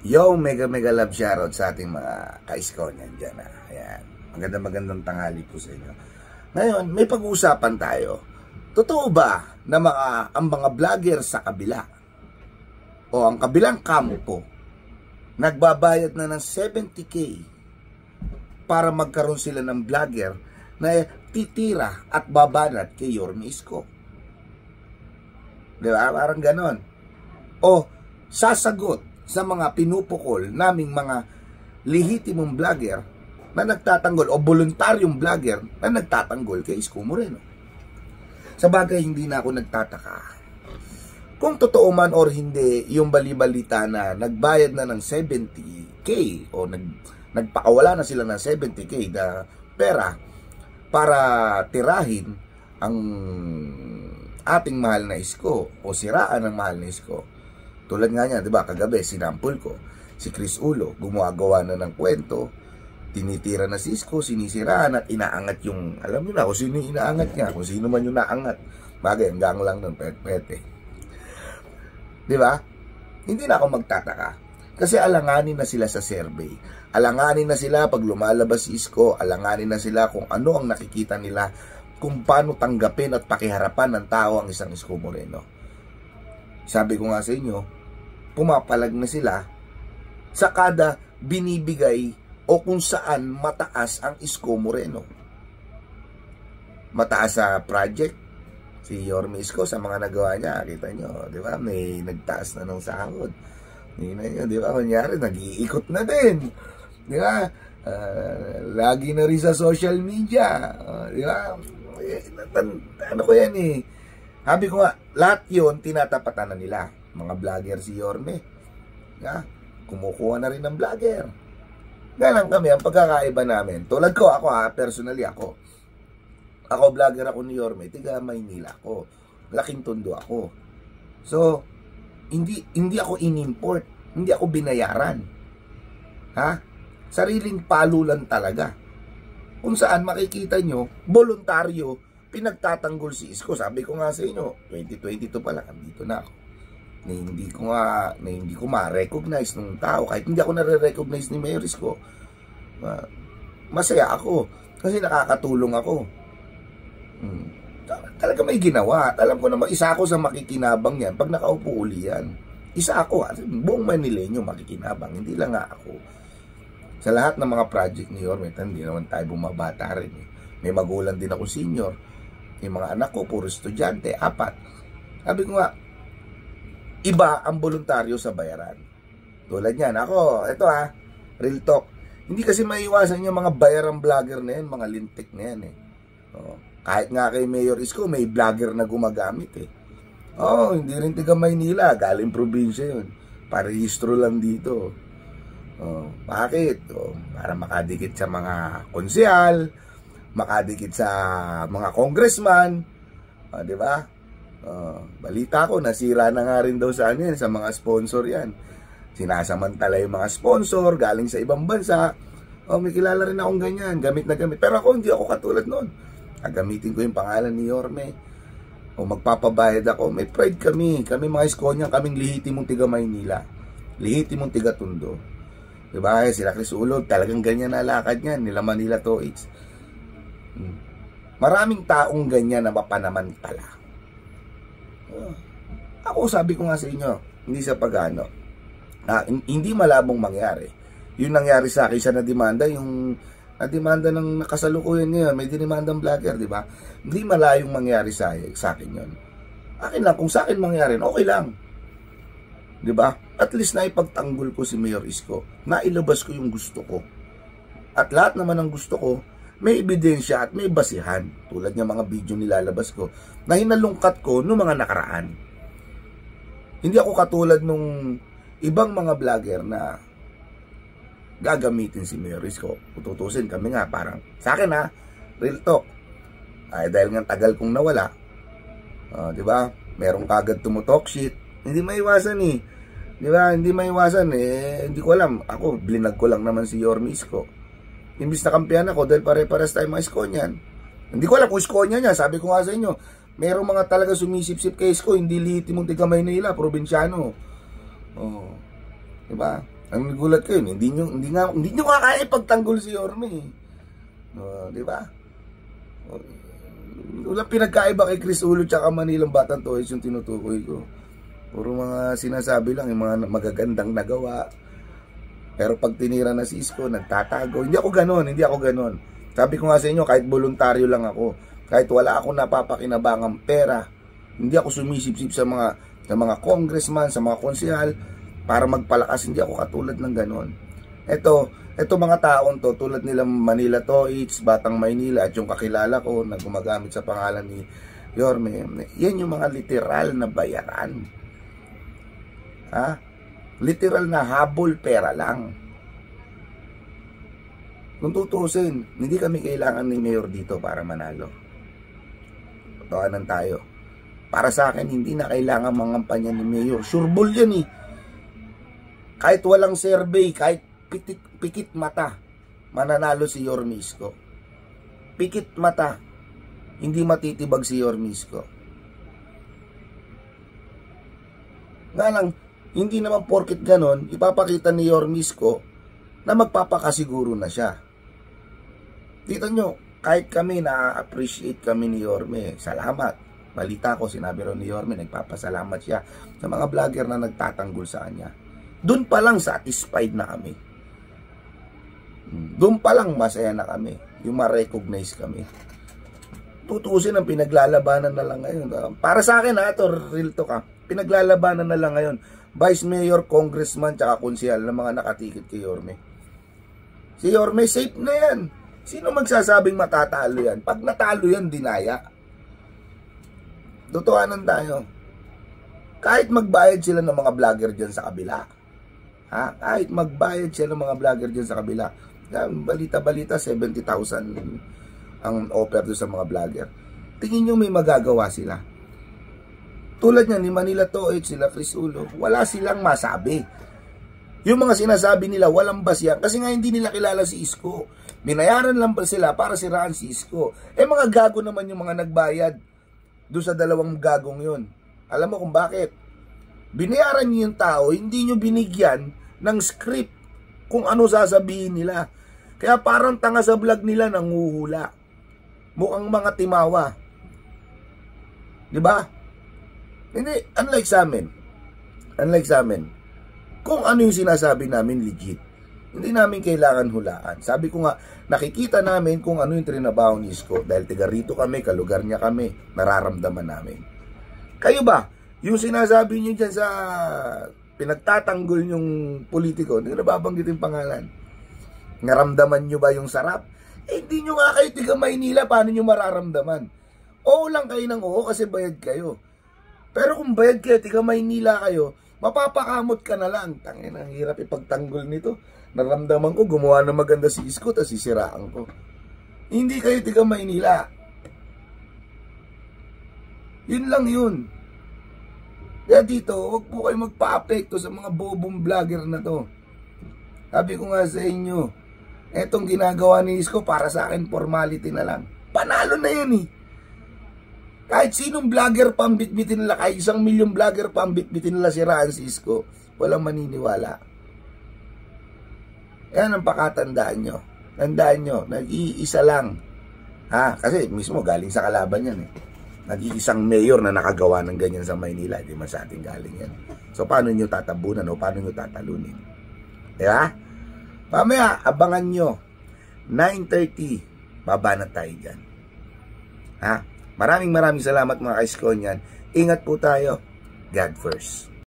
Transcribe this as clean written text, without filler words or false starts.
Yo, mega love shoutout sa ating mga ka-Iskonian dyan. Ayan. Magandang tanghali po sa inyo. Ngayon, may pag-uusapan tayo. Totoo ba na ang mga vlogger sa kabila o ang kabilang kampo nagbabayad na ng 70K para magkaroon sila ng vlogger na titira at babanat kay Yorme Isko? Diba? Parang ganon. O sasagot sa mga pinupukol naming mga lehitimong vlogger na nagtatanggol o voluntaryong vlogger na nagtatanggol kay Isko Moreno. Sa bagay, hindi na ako nagtataka kung totoo man or hindi yung bali-balita na nagbayad na ng 70K o nagpakawala na sila ng 70K na pera para tirahin ang ating mahal na Isko o siraan ang mahal na Isko. Tulad nga niya, di ba, kagabi, sinampol ko, si Chris Ulo, gumagawa na ng kwento, tinitira na si Isko, sinisiraan at inaangat yung, alam niyo na kung sino yung inaangat niya, kung sino man yung naangat. Bagay, hanggang lang ng pet-pete. Di ba? Hindi na ako magtataka. Kasi alanganin na sila sa survey. Alanganin na sila pag lumalabas si Isko, alanganin na sila kung ano ang nakikita nila, kung paano tanggapin at pakiharapan ng tao ang isang Isko Moreno. Sabi ko nga sa inyo, pumapalag na sila sa kada binibigay o kung saan mataas ang Isko Moreno. Mataas sa project, si Yorme Isko sa mga nagawa niya, kita nyo, di ba? May nagtaas na ng sahod. Di ba? Kunyari, nag-iikot na din. Di ba? Lagi na rin sa social media. Di ba? Ano ko yan eh. Sabi ko nga, lahat yun, tinatapatan na nila. Mga vlogger si Yorme. Kumukuha na rin ng vlogger. Ganun kami, ang pagkakaiba namin. Tulad ko, personally ako. Ako, vlogger ako ni Yorme. Tiga Maynila ako. Laking Tondo ako. So, hindi ako in-import. Hindi ako binayaran. Sariling palo lang talaga. Kung saan makikita nyo, voluntaryo, pinagtatanggol si Isko. Sabi ko nga sa inyo, 2022 pa lang, dito na ako. Na hindi ko ma-recognize ng tao. Kahit hindi ako nare-recognize ni Mayor Isko, masaya ako. Kasi nakakatulong ako. Talaga may ginawa. Alam ko naman, isa ako sa makikinabang yan. Pag nakaupo uli yan, isa ako. Buong Manileño makikinabang. Hindi lang nga ako. Sa lahat ng mga project ni Yorme, hindi naman tayo bumabata rin. May magulang din ako senior. Yung mga anak ko, puro estudyante, 4. Sabi ko nga, iba ang voluntaryo sa bayaran. Tulad yan, ako, ito real talk. Hindi kasi maiwasan yung mga bayarang vlogger na yan, mga lintik na yan eh. Kahit nga kay Mayor Isko, may vlogger na gumagamit eh. Hindi rin tiga Maynila, galing probinsya yun. Parehistro lang dito. Bakit? Para makadikit sa mga konsyal, makadikit sa mga congressman, di ba? Balita ko, nasira na nga rin daw sa sa mga sponsor yan. Sinasamantala yung mga sponsor, galing sa ibang bansa. May kilala rin akong ganyan, gamit na gamit. Pero ako, hindi ako katulad nun. Gagamitin ko yung pangalan ni Yorme. O magpapabayad ako, may pride kami. Kami mga Iskonian, kaming lehitimong tiga Maynila. Lehitimong tiga Tondo. Diba? Sila Chris Ulo, talagang ganyan na lakad niyan. Nila Manila Toits. Maraming taong ganyan na mapanamantala. Ako, sabi ko nga sa inyo, hindi sa pagano, hindi malabong mangyari. Yung nangyari sa akin sa nadimanda, yung nadimanda ng nakasalukuyan niya, may dinimandang vlogger, di ba? Hindi malayong mangyari sa akin yun. Akin lang, kung sa akin mangyari, okay lang. Di ba? At least naipagtanggol ko si Mayor Isko. Nailabas ko yung gusto ko. At lahat naman ng gusto ko, may ebidensya at may basihan. Tulad ng mga video nilalabas ko na hinalungkat ko noong mga nakaraan. Hindi ako katulad nung ibang mga vlogger na gagamitin si Mayor Isko. Tutusin kami nga parang, sa akin real talk. Dahil nga tagal kong nawala, di ba? Merong kagad tumutalk shit. Hindi maiwasan eh. Di ba? Hindi maiwasan eh. Hindi ko alam. Ako, blinag ko lang naman si Yorme Isko. Imbis na kampiyan ako dahil pare-pares tayo mga Iskonian. Hindi ko alam kung Iskonian niya. Sabi ko nga sa inyo, merong mga talaga sumisip-sip kay Isko, hindi lihitimong tiga Maynila, probinsyano. Diba? Ang nagulat ko yun, hindi nyo kaya ipagtanggol si Yorme. Di ba? Walang pinagkaiba kay Chris Ulo tsaka Manilang Batang Toys yung tinutukoy ko. Puro mga sinasabi lang, yung mga magagandang nagawa. Pero pag tinira na si Isko, nagtatago. Hindi ako ganon. Sabi ko nga sa inyo, kahit voluntaryo lang ako, kahit wala ako napapakinabangang pera, hindi ako sumisipsip sa mga congressman, sa mga konsehal, para magpalakas. Hindi ako katulad ng ganon. Ito mga taon to, tulad nila Manila Toits, Batang Maynila, at yung kakilala ko na gumagamit sa pangalan ni Yorme, yan yung mga literal na bayaran. Literal na habol pera lang. Kung tutusin, hindi kami kailangan ni Mayor dito para manalo. Totohanan tayo. Para sa akin, hindi na kailangan mangampanya ni Mayor. Sureball yan eh. Kahit walang survey, kahit pikit mata, mananalo si Yorme Isko. Pikit mata, hindi matitibag si Yorme Isko. Nga lang, hindi naman porket ganon, ipapakita ni Yorme Isko na magpapakasiguro na siya. Dito nyo, kahit kami na-appreciate kami ni Yorme, salamat. Balita ko, sinabi rin ni Yorme, nagpapasalamat siya sa mga vlogger na nagtatanggol sa kanya. Doon pa lang satisfied na kami. Doon pa lang masaya na kami. Yung ma-recognize kami. Tutusin ang pinaglalabanan na lang ngayon. Para sa akin ito, real talk pinaglalabanan na lang ngayon. Vice Mayor, Congressman, tsaka konsehal na mga nakatikit kay Yorme. Si Yorme, safe na yan. Sino magsasabing matatalo yan? Pag natalo yan, dinaya. Totohanan tayo. Kahit magbayad sila ng mga vlogger dyan sa kabila. Kahit magbayad sila ng mga vlogger dyan sa kabila. Balita-balita, 70,000 ang offer doon sa mga vlogger. Tingin nyo may magagawa sila. Tulad niya ni Manila Toits, sila Chris Ulo, wala silang masabi. Yung mga sinasabi nila, walang basya. Kasi nga hindi nila kilala si Isko. Binayaran lang ba sila para siraan si Isko? Mga gago naman yung mga nagbayad doon sa dalawang gagong yun. Alam mo kung bakit? Binayaran niyo yung tao, hindi niyo binigyan ng script kung ano sasabihin nila. Kaya parang tanga sa vlog nila nanguhula. Mukhang mga timawa. Diba? Hindi, unlike sa amin, kung ano yung sinasabi namin legit, hindi namin kailangan hulaan. Sabi ko nga, nakikita namin kung ano yung trinabaho ni Isko. Dahil tiga rito kami, kalugar niya kami, nararamdaman namin. Kayo ba? Yung sinasabi niyo dyan sa pinagtatanggol yung politiko, hindi na babanggit yung pangalan. Naramdaman nyo ba yung sarap? Hindi nyo nga kayo tiga Maynila, paano nyo mararamdaman? Oo lang kayo ng oo kasi bayad kayo. Pero kung bayad kayo, tiga Maynila kayo, mapapakamot ka na lang. Tangin, ang hirap ipagtanggol nito. Naramdaman ko, gumawa na maganda si Isko, tapos sisiraan ko. Hindi kayo tiga Maynila. Yun lang yun. Kaya dito, huwag po kayo magpa-apekto sa mga bobong vlogger na to. Sabi ko nga sa inyo, etong ginagawa ni Isko para sa akin formality na lang. Panalo na yan eh. Kahit sinong vlogger pa ang bitbitin nila, kahit 1 milyong vlogger pa ang bitbitin nila siraan si Isko, walang maniniwala. Yan ang pakatandaan nyo. Tandaan nyo, nag-iisa lang. Kasi mismo galing sa kalaban yan eh. Nag-iisang mayor na nakagawa ng ganyan sa Maynila, di man sa ating galing yan. So paano nyo tatabunan o paano nyo tatalunin? Diba? Mamaya, abangan nyo. 9:30, baba na tayo dyan. Maraming salamat mga kaiskon yan. Ingat po tayo. God first.